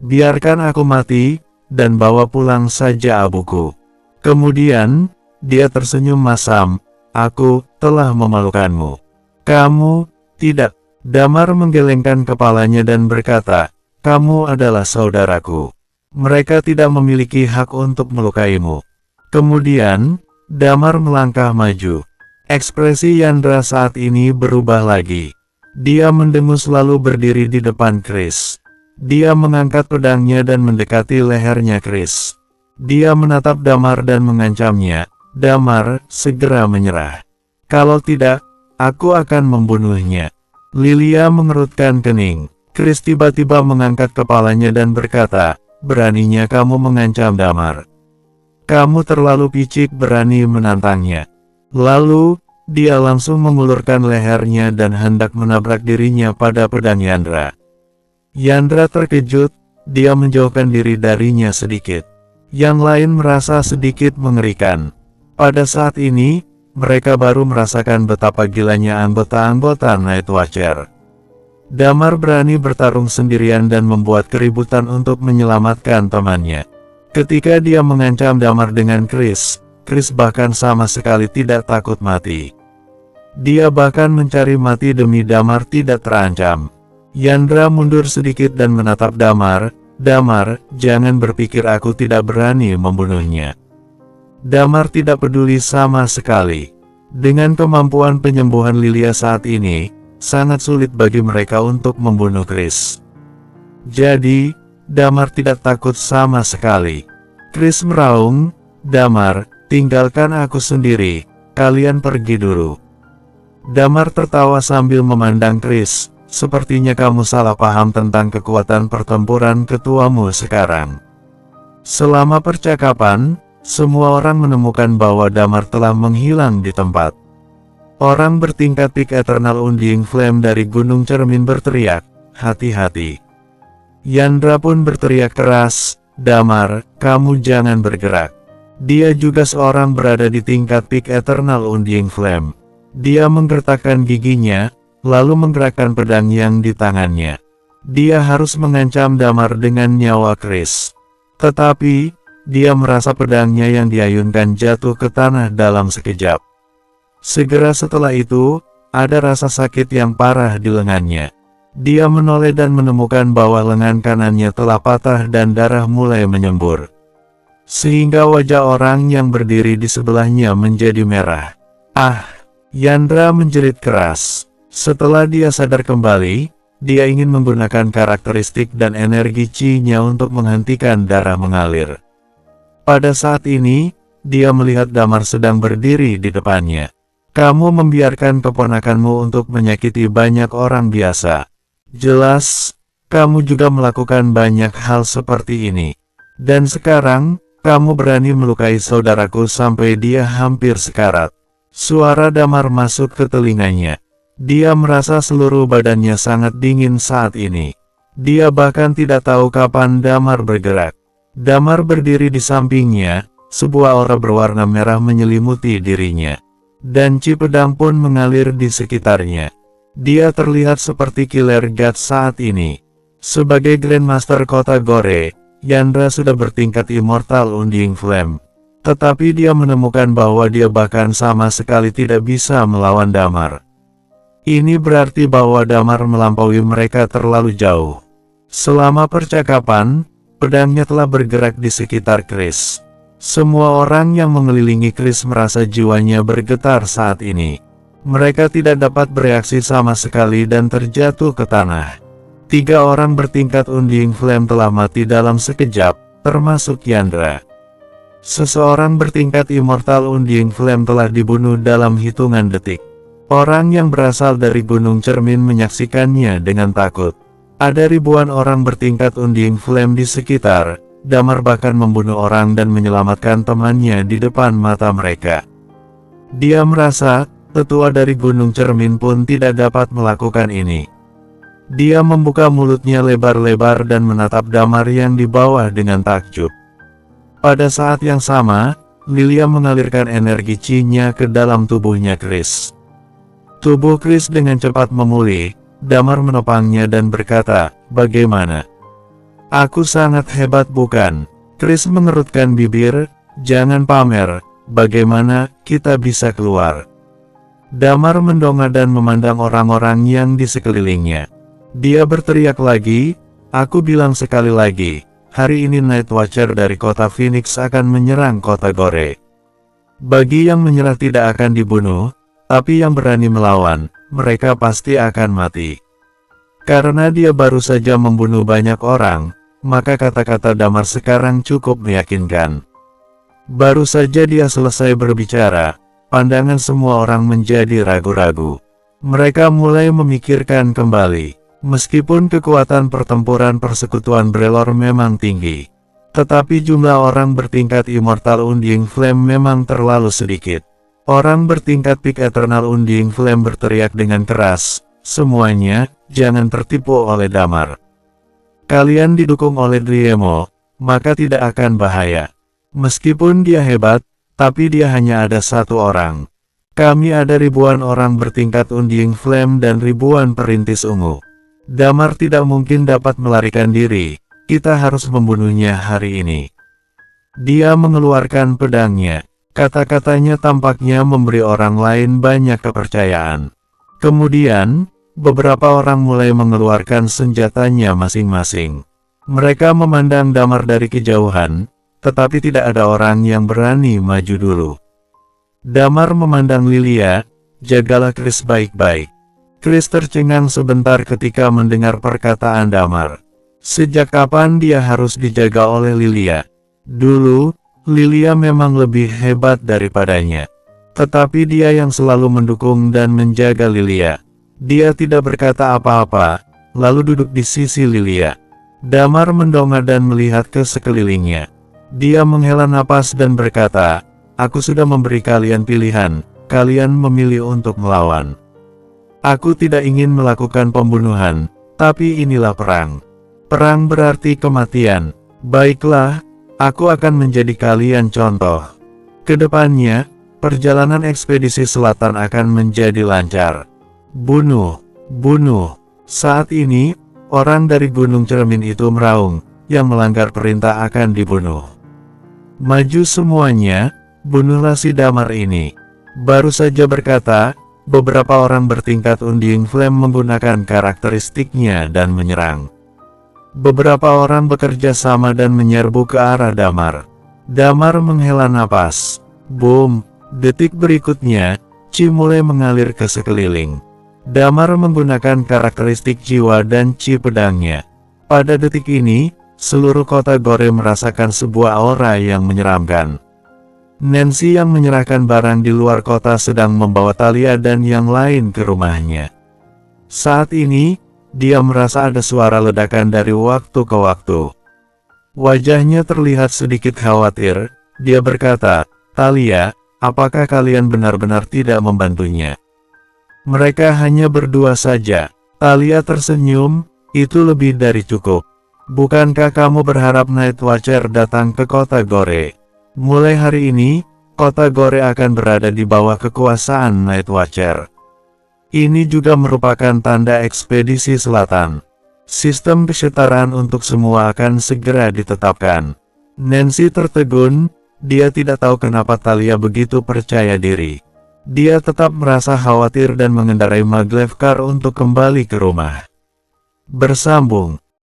Biarkan aku mati, dan bawa pulang saja abuku. Kemudian, dia tersenyum masam, aku telah memalukanmu. Kamu, tidak. Damar menggelengkan kepalanya dan berkata, kamu adalah saudaraku. Mereka tidak memiliki hak untuk melukaimu. Kemudian, Damar melangkah maju. Ekspresi Yandra saat ini berubah lagi. Dia mendengus lalu berdiri di depan Chris. Dia mengangkat pedangnya dan mendekati lehernya Chris. Dia menatap Damar dan mengancamnya, Damar, segera menyerah. Kalau tidak, aku akan membunuhnya. Lilia mengerutkan kening. Chris tiba-tiba mengangkat kepalanya dan berkata, beraninya kamu mengancam Damar. Kamu terlalu picik berani menantangnya. Lalu, dia langsung mengulurkan lehernya dan hendak menabrak dirinya pada pedang Yandra. Yandra terkejut, dia menjauhkan diri darinya sedikit. Yang lain merasa sedikit mengerikan. Pada saat ini, mereka baru merasakan betapa gilanya anggota-anggota Night Watcher. Damar berani bertarung sendirian dan membuat keributan untuk menyelamatkan temannya. Ketika dia mengancam Damar dengan Chris bahkan sama sekali tidak takut mati. Dia bahkan mencari mati demi Damar tidak terancam. Yandra mundur sedikit dan menatap Damar, Damar, jangan berpikir aku tidak berani membunuhnya. Damar tidak peduli sama sekali. Dengan kemampuan penyembuhan Lilia saat ini, sangat sulit bagi mereka untuk membunuh Chris. Jadi, Damar tidak takut sama sekali. Chris meraung, Damar, tinggalkan aku sendiri, kalian pergi dulu. Damar tertawa sambil memandang Chris, sepertinya kamu salah paham tentang kekuatan pertempuran ketuamu sekarang. Selama percakapan, semua orang menemukan bahwa Damar telah menghilang di tempat. Orang bertingkat Peak Eternal Undying Flame dari Gunung Cermin berteriak, hati-hati. Yandra pun berteriak keras, Damar, kamu jangan bergerak. Dia juga seorang berada di tingkat Peak Eternal Undying Flame. Dia menggertakkan giginya, lalu menggerakkan pedang yang di tangannya. Dia harus mengancam Damar dengan nyawa Chris. Tetapi, dia merasa pedangnya yang diayunkan jatuh ke tanah dalam sekejap. Segera setelah itu, ada rasa sakit yang parah di lengannya. Dia menoleh dan menemukan bahwa lengan kanannya telah patah dan darah mulai menyembur. Sehingga wajah orang yang berdiri di sebelahnya menjadi merah. Ah! Yandra menjerit keras. Setelah dia sadar kembali, dia ingin menggunakan karakteristik dan energi Chi-nya untuk menghentikan darah mengalir. Pada saat ini, dia melihat Damar sedang berdiri di depannya. Kamu membiarkan keponakanmu untuk menyakiti banyak orang biasa. Jelas, kamu juga melakukan banyak hal seperti ini. Dan sekarang, kamu berani melukai saudaraku sampai dia hampir sekarat. Suara Damar masuk ke telinganya. Dia merasa seluruh badannya sangat dingin saat ini. Dia bahkan tidak tahu kapan Damar bergerak. Damar berdiri di sampingnya, sebuah aura berwarna merah menyelimuti dirinya. Dan Chi pedang pun mengalir di sekitarnya. Dia terlihat seperti Killer God saat ini. Sebagai Grandmaster Kota Gore, Yandra sudah bertingkat Immortal Undying Flame. Tetapi dia menemukan bahwa dia bahkan sama sekali tidak bisa melawan Damar. Ini berarti bahwa Damar melampaui mereka terlalu jauh. Selama percakapan, pedangnya telah bergerak di sekitar Chris. Semua orang yang mengelilingi Chris merasa jiwanya bergetar saat ini. Mereka tidak dapat bereaksi sama sekali dan terjatuh ke tanah. 3 orang bertingkat Undying Flame telah mati dalam sekejap, termasuk Yandra. Seseorang bertingkat Immortal Undying Flame telah dibunuh dalam hitungan detik. Orang yang berasal dari Gunung Cermin menyaksikannya dengan takut. Ada ribuan orang bertingkat Undying Flame di sekitar, Damar bahkan membunuh orang dan menyelamatkan temannya di depan mata mereka. Dia merasa, tetua dari Gunung Cermin pun tidak dapat melakukan ini. Dia membuka mulutnya lebar-lebar dan menatap Damar yang di bawah dengan takjub. Pada saat yang sama, Lilia mengalirkan energi Chi-nya ke dalam tubuhnya Chris. Tubuh Chris dengan cepat memulih. Damar menopangnya dan berkata, "Bagaimana? Aku sangat hebat bukan?" Chris mengerutkan bibir, "Jangan pamer, bagaimana kita bisa keluar?" Damar mendongak dan memandang orang-orang yang di sekelilingnya. Dia berteriak lagi, "Aku bilang sekali lagi, hari ini Night Watcher dari kota Phoenix akan menyerang kota Gore. Bagi yang menyerah tidak akan dibunuh, tapi yang berani melawan, mereka pasti akan mati." Karena dia baru saja membunuh banyak orang, maka kata-kata Damar sekarang cukup meyakinkan. Baru saja dia selesai berbicara, pandangan semua orang menjadi ragu-ragu. Mereka mulai memikirkan kembali. Meskipun kekuatan pertempuran persekutuan Brelor memang tinggi, tetapi jumlah orang bertingkat Immortal Undying Flame memang terlalu sedikit. Orang bertingkat Peak Eternal Undying Flame berteriak dengan keras, "Semuanya, jangan tertipu oleh Damar. Kalian didukung oleh Driemo, maka tidak akan bahaya. Meskipun dia hebat, tapi dia hanya ada satu orang. Kami ada ribuan orang bertingkat Undying Flame dan ribuan perintis ungu. Damar tidak mungkin dapat melarikan diri, kita harus membunuhnya hari ini." Dia mengeluarkan pedangnya. Kata-katanya tampaknya memberi orang lain banyak kepercayaan. Kemudian, beberapa orang mulai mengeluarkan senjatanya masing-masing. Mereka memandang Damar dari kejauhan, tetapi tidak ada orang yang berani maju dulu. Damar memandang Lilia, "Jagalah Chris baik-baik." Chris tercengang sebentar ketika mendengar perkataan Damar. Sejak kapan dia harus dijaga oleh Lilia? Dulu, Lilia memang lebih hebat daripadanya. Tetapi dia yang selalu mendukung dan menjaga Lilia. Dia tidak berkata apa-apa, lalu duduk di sisi Lilia. Damar mendongak dan melihat ke sekelilingnya. Dia menghela napas dan berkata, "Aku sudah memberi kalian pilihan, kalian memilih untuk melawan. Aku tidak ingin melakukan pembunuhan, tapi inilah perang. Perang berarti kematian. Baiklah, aku akan menjadi kalian contoh. Kedepannya, perjalanan ekspedisi selatan akan menjadi lancar. Bunuh, bunuh." Saat ini, orang dari Gunung Cermin itu meraung, yang melanggar perintah akan dibunuh. "Maju semuanya, bunuhlah si Damar ini." Baru saja berkata, beberapa orang bertingkat Undying Flame menggunakan karakteristiknya dan menyerang. Beberapa orang bekerja sama dan menyerbu ke arah Damar. Damar menghela napas. Boom! Detik berikutnya, Chi mulai mengalir ke sekeliling. Damar menggunakan karakteristik jiwa dan Chi pedangnya. Pada detik ini, seluruh kota Gore merasakan sebuah aura yang menyeramkan. Nancy yang menyerahkan barang di luar kota sedang membawa Talia dan yang lain ke rumahnya. Saat ini, dia merasa ada suara ledakan dari waktu ke waktu. Wajahnya terlihat sedikit khawatir. Dia berkata, "Talia, apakah kalian benar-benar tidak membantunya?" "Mereka hanya berdua saja." Talia tersenyum, "Itu lebih dari cukup. Bukankah kamu berharap Night Watcher datang ke kota Gore? Mulai hari ini, kota Gore akan berada di bawah kekuasaan Night Watcher. Ini juga merupakan tanda ekspedisi selatan. Sistem kesetaraan untuk semua akan segera ditetapkan." Nancy tertegun, dia tidak tahu kenapa Talia begitu percaya diri. Dia tetap merasa khawatir dan mengendarai maglev car untuk kembali ke rumah. Bersambung.